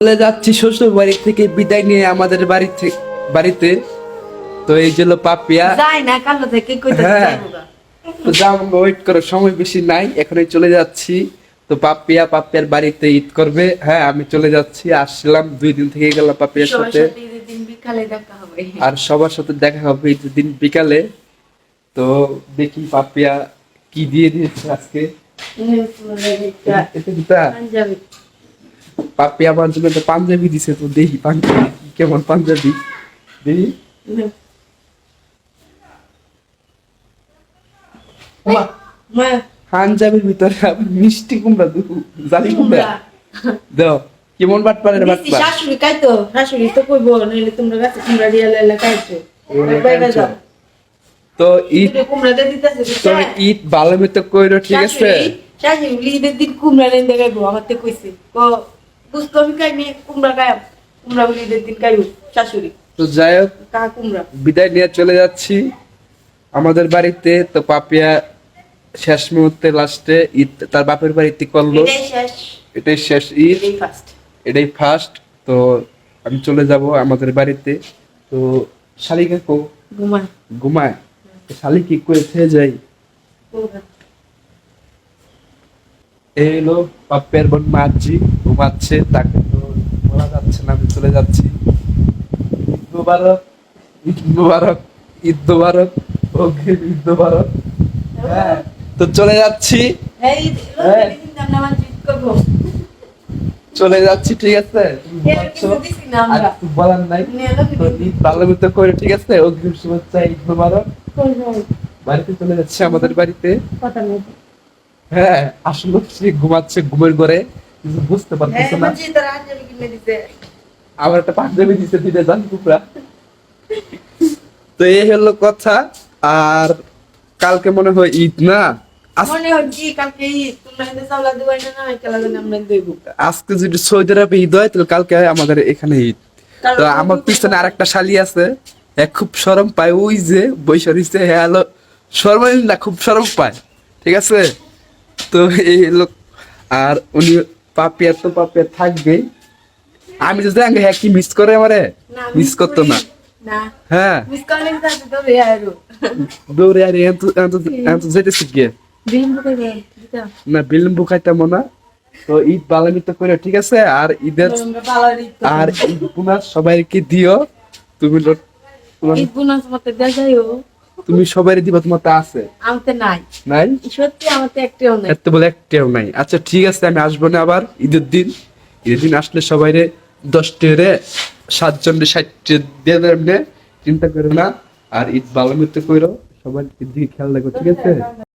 চলে যাচ্ছি শ্বশুর বাড়ি থেকে বিদায় নিয়ে আমাদের বাড়িতে। তো এই যে পাপিয়া যাই না কালো থেকে কইতে হ্যাঁ, তো যাও ওয়েট করো, সময় বেশি নাই, এখনই চলে যাচ্ছি। তো পাপিয়ার বাড়িতে ঈদ করবে। হ্যাঁ, আমি চলে যাচ্ছি, আসলাম 2 দিন থেকে গেলাম পাপিয়ার সাথে। দিন বিকালে দেখা হবে আর সবার সাথে দেখা হবে ঈদের দিন বিকালে। তো দেখি পাপিয়া কি দিয়ে দিয়েছে আজকে। পাঞ্জাবি পাপি আমার জন্য একটা পাঞ্জাবি দিছে, তো দেখি পাঞ্জাবি কেমন পাঞ্জাবি দেখি। পাঞ্জাবির ভিতরে আবার মিষ্টি কুমড়া দেবো, জালি কুমড়া দাও। কেমন বাটপারের বাটপার। শাশুড়ি কাইতো, শাশুড়ি তো কইবো নইলে তোমরা গাছে কুমড়া দিয়া লাইলা কাইছো। তো ঈদ কুমড়া দিয়ে দিতেছে তো ঈদ ভালো মতো কইরো, ঠিক আছে? শাশুড়ি ঈদের দিন কুমড়া নেন দেখাইবো, আমার তো কইছে বুঝতো আমি কাইনি কুমড়া গায়াম, কুমড়া বলি ঈদের দিন কাইবো শাশুড়ি। তো যাই হোক, কা কুমড়া বিদায় নিয়ে চলে যাচ্ছি আমাদের বাড়িতে। তো পাপিয়া শেষ মুহূর্তে লাস্টে ঈদ তার বাপের বাড়িতে করলো। এটাই শেষ ঈদ, এটাই ফার্স্ট। তো আমি চলে যাব আমাদের বাড়িতে। তো শালিকা কো ঘুমায়, শালি কি করে খেয়ে যাই। এই হলো পাপ্পের বোন মাঝি, ঘুমাচ্ছে, তাকে তো বলা যাচ্ছে না, আমি চলে যাচ্ছি। ঈদ মুবারক, ঈদ মুবারক, ঈদ মুবারক, ওকে ঈদ মুবারক। হ্যাঁ, তো চলে যাচ্ছি, চলে যাচ্ছি, ঠিক আছে? আর কিছু বলার নাই। তো ঈদ ভালো মতো করে, ঠিক আছে? অগ্রিম শুভেচ্ছা, ঈদ মুবারক। বাড়িতে চলে যাচ্ছে, আমাদের বাড়িতে। হ্যাঁ, আসলে সে ঘুমাচ্ছে ঘুমের ঘরে, কিছু বুঝতে পারতেছে না। আমার একটা পাঞ্জাবি দিতে দিতে জান কুপড়া। তো এই হলো কথা। আর কালকে মনে হয় ঈদ না, আজকে যদি সৌদি আরবে ঈদ হয় তাহলে কালকে আমাদের এখানে ঈদ। তো আমার পিছনে আরেকটা শালি আছে, খুব শরম পায়, ওই যে বৈশা দিচ্ছে, হ্যাঁ হলো শরমাইল না, খুব শরম পায়, ঠিক আছে? তো এই লোক, আর উনি পাপিয়া তো পাপিয়া থাকবে। আমি যদি হ্যাঁ কি মিস করে আমারে, মিস করতো না। হ্যাঁ, দৌড়ে আর যেতেছি গিয়ে না, বিলম্ব খাইতাম না। তো ঈদ বালামিত করে, ঠিক আছে? আর ঈদের আর ঈদ বোনাস সবাইকে দিও। তুমি তুমি সবাই দিবা, তোমার তা আছে? আমাতে নাই, নাই সত্যি আমাতে একটাও নাই, এত বলে একটাও নাই। আচ্ছা ঠিক আছে, আমি আসবো না আবার ঈদের দিন। ঈদের দিন আসলে সবাইরে 10 রে 7 জন 60 দিয়ে দেবেন, চিন্তা করো না। আর ঈদ ভালো মতো করো, সবার দিকে খেয়াল রাখো, ঠিক আছে?